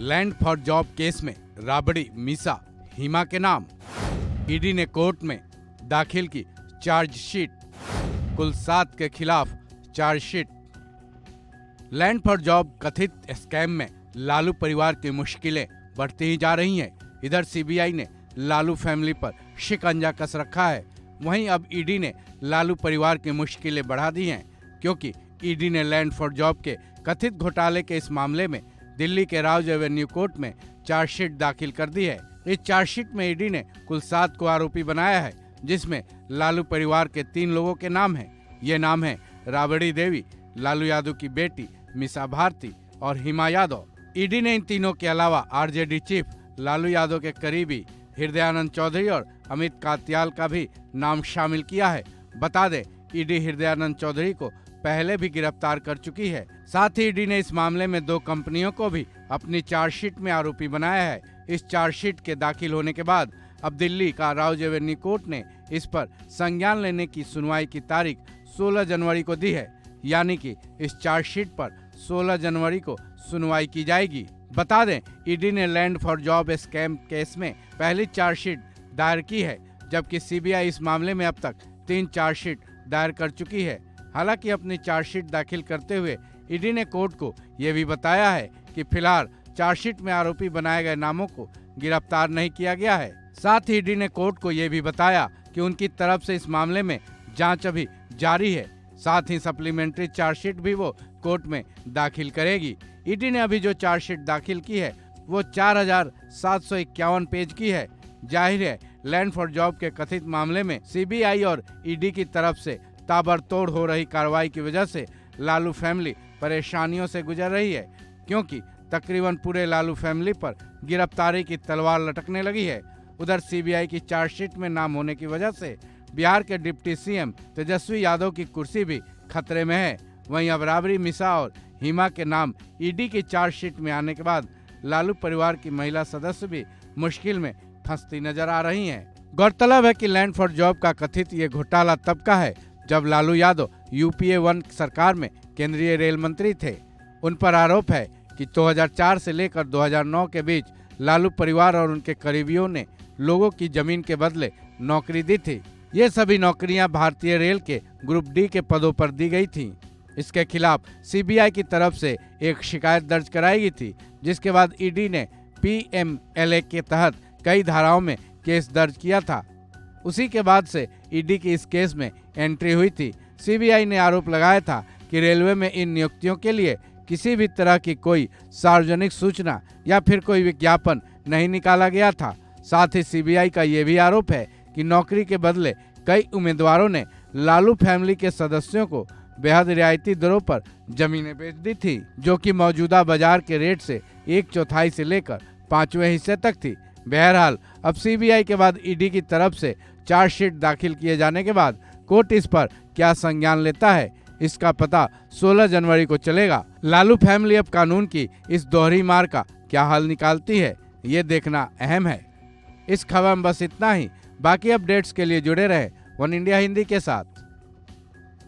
Land for job case में राबड़ी मीसा हिमा के नाम। ईडी ने कोर्ट में दाखिल की चार्जशीट, कुल 7 के खिलाफ चार्जशीट। लैंड फॉर जॉब कथित स्कैम में लालू परिवार की मुश्किलें बढ़ती ही जा रही हैं। इधर सीबीआई ने लालू फैमिली पर शिकंजा कस रखा है, वहीं अब ईडी ने लालू परिवार की मुश्किलें बढ़ा दी हैं, क्योंकि ईडी ने लैंड फॉर जॉब के कथित घोटाले के इस मामले में दिल्ली के राउज एवेन्यू कोर्ट में चार्जशीट दाखिल कर दी है। इस चार्जशीट में ईडी ने कुल 7 को आरोपी बनाया है, जिसमें लालू परिवार के 3 लोगों के नाम हैं। ये नाम है राबड़ी देवी, लालू यादव की बेटी मीसा भारती और हिमा यादव। ईडी ने इन तीनों के अलावा आरजेडी चीफ लालू यादव के करीबी हृदयानंद चौधरी और अमित कात्याल का भी नाम शामिल किया है। बता दें, ईडी हृदयानंद चौधरी को पहले भी गिरफ्तार कर चुकी है। साथ ही ईडी ने इस मामले में 2 कंपनियों को भी अपनी चार्जशीट में आरोपी बनाया है। इस चार्जशीट के दाखिल होने के बाद अब दिल्ली का राउज एवेन्यू कोर्ट ने इस पर संज्ञान लेने की सुनवाई की तारीख 16 जनवरी को दी है, यानी कि इस चार्जशीट पर 16 जनवरी को सुनवाई की जाएगी। बता दें, ईडी ने land for job scam case में पहली चार्जशीट दायर की है, जबकि सीबीआई इस मामले में अब तक 3 चार्जशीट दायर कर चुकी है। हालांकि अपनी चार्जशीट दाखिल करते हुए ईडी ने कोर्ट को यह भी बताया है कि फिलहाल चार्जशीट में आरोपी बनाए गए नामों को गिरफ्तार नहीं किया गया है। साथ ही ईडी ने कोर्ट को यह भी बताया कि उनकी तरफ से इस मामले में जांच अभी जारी है। साथ ही सप्लीमेंट्री चार्जशीट भी वो कोर्ट में दाखिल करेगी। ईडी ने अभी जो चार्जशीट दाखिल की है वो 4751 पेज की है। जाहिर है, लैंड फॉर जॉब के कथित मामले में सीबीआई और ईडी की तरफ से ताबड़तोड़ हो रही कार्रवाई की वजह से लालू फैमिली परेशानियों से गुजर रही है, क्योंकि तकरीबन पूरे लालू फैमिली पर गिरफ्तारी की तलवार लटकने लगी है। उधर सीबीआई की चार्जशीट में नाम होने की वजह से बिहार के डिप्टी सीएम तेजस्वी यादव की कुर्सी भी खतरे में है। वहीं अब राबड़ी मीसा और हिमा के नाम ईडी की चार्जशीट में आने के बाद लालू परिवार की महिला सदस्य भी मुश्किल में फंसती नजर आ रही हैं। गौरतलब है कि लैंड फॉर जॉब का कथित ये घोटाला तब का है जब लालू यादव यूपीए 1 सरकार में केंद्रीय रेल मंत्री थे। उन पर आरोप है कि 2004 से लेकर 2009 के बीच लालू परिवार और उनके करीबियों ने लोगों की जमीन के बदले नौकरी दी थी। ये सभी नौकरियां भारतीय रेल के ग्रुप डी के पदों पर दी गई थीं। इसके खिलाफ सीबीआई की तरफ से एक शिकायत दर्ज कराई गई थी, जिसके बाद ईडी ने पीएमएलए के तहत कई धाराओं में केस दर्ज किया था। उसी के बाद से ईडी की इस केस में एंट्री हुई थी। सीबीआई ने आरोप लगाया था कि रेलवे में इन नियुक्तियों के लिए किसी भी तरह की कोई सार्वजनिक सूचना या फिर कोई विज्ञापन नहीं निकाला गया था। साथ ही सीबीआई का ये भी आरोप है कि नौकरी के बदले कई उम्मीदवारों ने लालू फैमिली के सदस्यों को बेहद रियायती दरों पर जमीनें बेच दी थी, जो कि मौजूदा बाजार के रेट से 1/4 से लेकर 5वें हिस्से तक थी। बहरहाल, अब सीबीआई के बाद ईडी की तरफ से चार्जशीट दाखिल किए जाने के बाद कोर्ट इस पर क्या संज्ञान लेता है, इसका पता 16 जनवरी को चलेगा। लालू फैमिली अब कानून की इस दोहरी मार का क्या हल निकालती है, ये देखना अहम है। इस खबर में बस इतना ही। बाकी अपडेट्स के लिए जुड़े रहे वन इंडिया हिंदी के साथ।